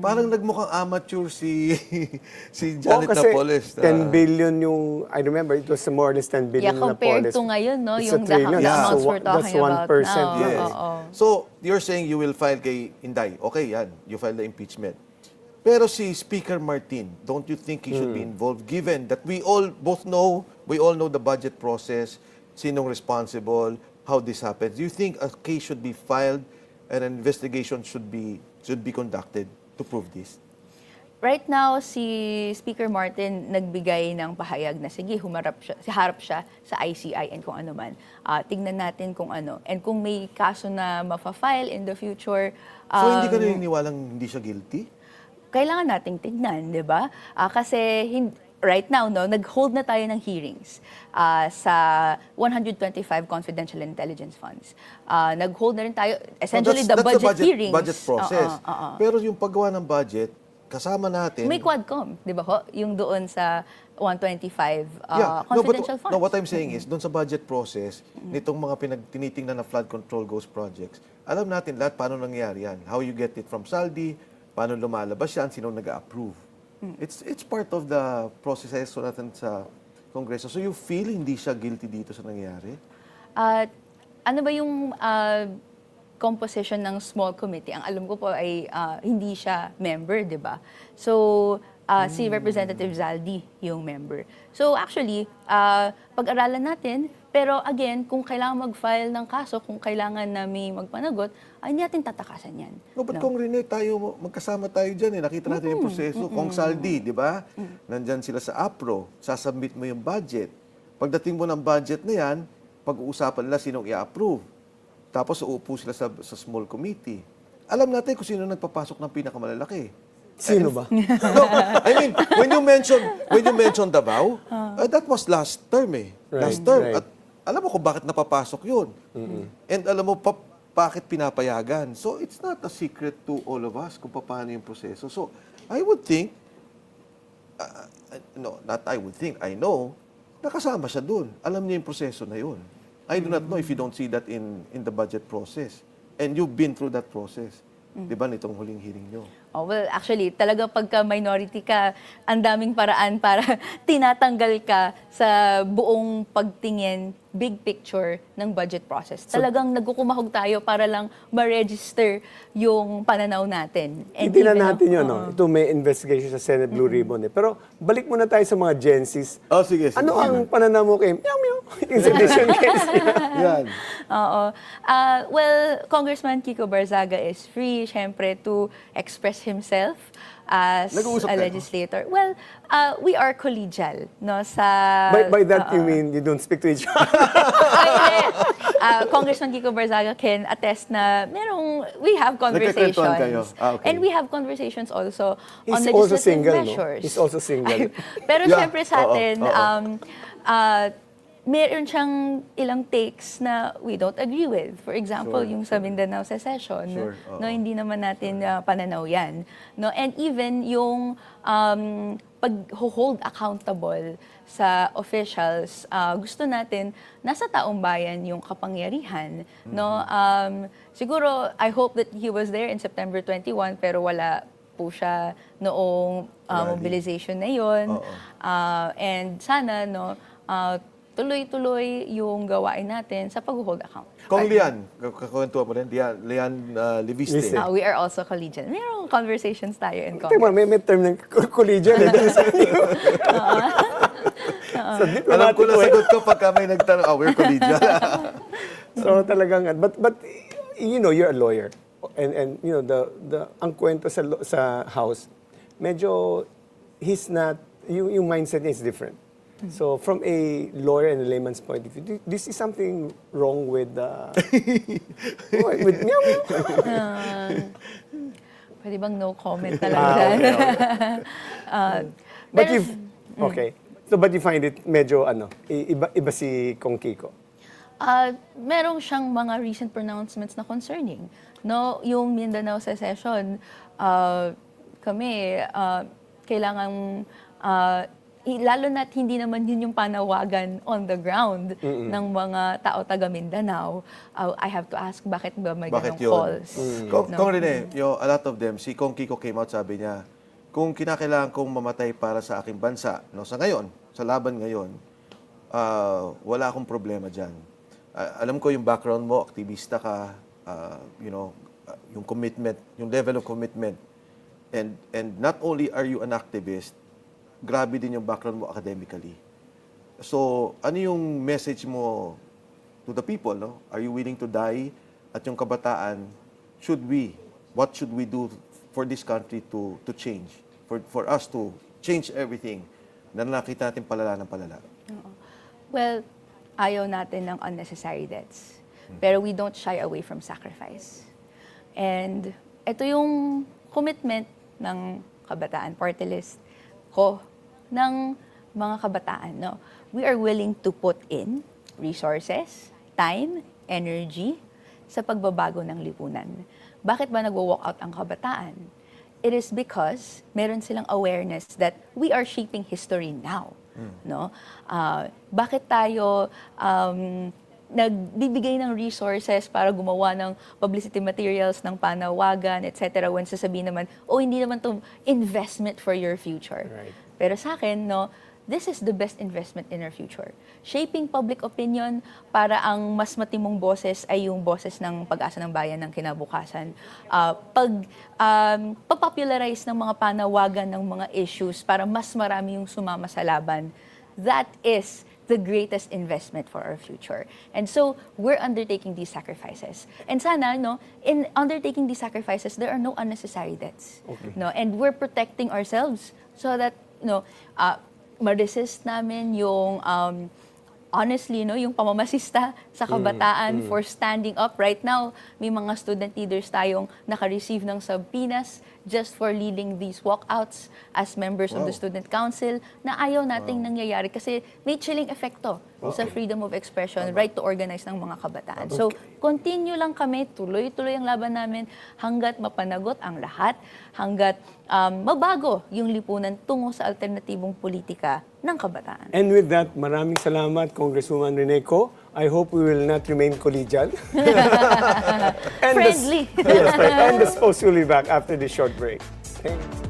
S2: Parang nagmukhang amateur si si Janet
S1: kasi
S2: Napoles.
S1: 10 billion yung, I remember, it was more or less 10 billion
S3: Yeah,
S1: na
S3: compared
S1: Napoles.
S3: to ngayon, no,
S1: It's a
S3: yung
S1: trillion.
S3: the
S2: Yeah.
S3: amounts
S1: So,
S3: we're talking
S1: that's 1%
S3: about now.
S1: lang.
S2: Yes.
S3: Oo.
S2: So, you're saying you will file kay Inday. Okay, yan. You file the impeachment. Pero si Speaker Martin, don't you think he should be involved given that we all know the budget process, sinong responsible, how this happens. Do you think a case should be filed and an investigation should be conducted to prove this?
S3: Right now, si Speaker Martin nagbigay ng pahayag na sige, harap siya sa ICI and kung ano man. Tignan natin kung ano. And kung may kaso na mafa-file in the future,
S2: So, hindi ka naniniwalang hindi siya guilty?
S3: kailangan nating tignan, di ba? Kasi right now, no, nag-hold na tayo ng hearings sa 125 confidential intelligence funds. Nag-hold na rin tayo, essentially,
S2: That's
S3: the budget hearings.
S2: Budget process. Pero yung paggawa ng budget, kasama natin.
S3: May Quadcom, di ba ho? Yung doon sa 125
S2: No,
S3: confidential funds.
S2: what I'm saying is, doon sa budget process, nitong mga tinitingnan na flood control ghost projects, alam natin lahat paano nangyari yan. How you get it from saldi, paano lumalabas yan, sino nag-approve. It's part of the process natin sa Kongreso. So you feel hindi siya guilty dito sa nangyari?
S3: Ano ba yung composition ng small committee? Ang alam ko po ay hindi siya member, di ba? So, si Representative Zaldi yung member. So, actually, pag-aralan natin, pero again, kung kailangan mag-file ng kaso, kung kailangan na may magpanagot, ay hindi natin tatakasan yan.
S2: No, but kung Renee, magkasama tayo dyan eh. Nakita natin yung proseso. Kung saldi, di ba? Nandyan sila sa APRO, sasubmit mo yung budget. Pagdating mo ng budget na yan, pag-uusapan nila sinong i-approve. Tapos uupo sila sa small committee. Alam natin kung sino nagpapasok ng pinakamalalaki.
S1: Sino ba?
S2: No, I mean, when you mention Davao, that was last term eh. Last term.
S1: Right.
S2: At alam mo kung bakit napapasok yun. And alam mo bakit pinapayagan. So it's not a secret to all of us kung paano yung proseso. So I would think, I know, nakasama siya dun. Alam niya yung proseso na yun. I do not know if you don't see that in the budget process. And you've been through that process. Di ba, nitong huling hearing nyo?
S3: Oh, well, actually, talaga pagka minority ka, ang daming paraan para tinatanggal ka sa buong pagtingin, big picture ng budget process. Talagang nagkukumahog tayo para lang ma-register yung pananaw natin. And
S1: Hindi na
S3: even
S1: natin yun, no? Ito may investigation sa Senate Blue Ribbon eh. Pero balik muna tayo sa mga Gen Zs.
S2: Oh, sige.
S1: Ano ang pananaw mo kay Meow Meow? Yung sedition case niya.
S2: Yan.
S3: Oo. Well, Congressman Kiko Barzaga is free, syempre, to express himself as
S2: Nag-uusap
S3: a
S2: kayo?
S3: legislator. Well, we are collegial, no, sa...
S1: By that you mean you don't speak to each other?
S3: Congressman Kiko Barzaga can attest na we have
S2: Nagkakwentuhan
S3: conversations.
S2: kayo? Okay.
S3: And we have conversations also on
S1: He's also
S3: legislative
S1: single, no?
S3: measures.
S1: He's also single.
S3: Pero
S2: Yeah.
S3: syempre sa
S2: Oo,
S3: atin,
S2: oo.
S3: meron siyang ilang takes na we don't agree with. For example,
S2: Sure,
S3: yung sa Mindanao secession.
S2: Sure, oo.
S3: No, hindi naman natin pananaw yan. No, and even yung pag-hold accountable sa officials, gusto natin nasa taong bayan yung kapangyarihan. No, siguro I hope that he was there in September 21 pero wala po siya noong mobilization na yon.
S2: Oo.
S3: And sana tuloy-tuloy yung gawain natin sa pag-hold account.
S2: Kung Lian, kakwentuhan mo rin, Lian Liviste.
S1: Liviste.
S3: We are also collegial. Mayroong conversations tayo in
S1: Teka,
S3: Congress.
S1: may term ng collegian eh. So,
S2: Alam ko na
S1: diplomatic way.
S2: sagot ko pagka may nagtanong, we're collegial.
S1: So talagang, but you know, you're a lawyer. And you know, ang kwento sa house, medyo, he's not, yung mindset niya is different. So from a lawyer and a layman's point of view, this is something wrong with with meow meow.
S3: Pwede bang no comment talaga dyan?
S1: But
S3: Pero-
S1: okay. So but you find it medyo iba si Kong Kiko.
S3: Merong siyang mga recent pronouncements na concerning. No, yung Mindanao secession, kami kailangan lalo na't hindi naman yun yung panawagan on the ground ng mga tao taga Mindanao, I have to ask, bakit ba may
S2: Bakit
S3: ganong
S2: yun?
S3: calls?
S2: Kung Rene, a lot of them, si Kong Kiko came out, sabi niya, kung kinakailangan kong mamatay para sa aking bansa, no, sa ngayon, sa laban ngayon, wala akong problema dyan. Alam ko yung background mo, aktivista ka, yung commitment, yung level of commitment. And not only are you an activist, grabe din yung background mo academically. So, ano yung message mo to the people, no? Are you willing to die? At yung kabataan, what should we do for this country to change? For us to change everything na nakita natin palala ng palala.
S3: Well, ayaw natin ng unnecessary deaths. Pero we don't shy away from sacrifice. And ito yung commitment ng Kabataan Party-list ko, ng mga kabataan. No? We are willing to put in resources, time, energy sa pagbabago ng lipunan. Bakit ba nagwo-walk out ang kabataan? It is because meron silang awareness that we are shaping history now. No? Bakit tayo nagbibigay ng resources para gumawa ng publicity materials, ng panawagan, etc. When sasabihin naman, hindi naman to investment for your future.
S1: Right.
S3: Pero sa akin, no, this is the best investment in our future. Shaping public opinion para ang mas matimong boses ay yung boses ng pag-asa ng bayan ng kinabukasan. Pag-popularize ng mga panawagan ng mga issues para mas marami yung sumama sa laban. That is the greatest investment for our future. And so, we're undertaking these sacrifices. And sana, no, in undertaking these sacrifices, there are no unnecessary deaths.
S1: Okay.
S3: No? And we're protecting ourselves so that, ma-resist namin yung, honestly, no, yung pamamasista sa kabataan for standing up. Right now, may mga student leaders tayong naka-receive ng subpoenas just for leading these walkouts as members of the student council na ayaw nating nangyayari kasi may chilling epekto sa freedom of expression, right to organize ng mga kabataan. So, continue lang kami, tuloy-tuloy ang laban namin hanggat mapanagot ang lahat, hanggat mabago yung lipunan tungo sa alternatibong politika ng kabataan.
S1: And with that, maraming salamat, Congresswoman Renee Co. I hope we will not remain collegial. And
S3: Friendly.
S1: Yes, right. And the post will be back after this short break. Thanks.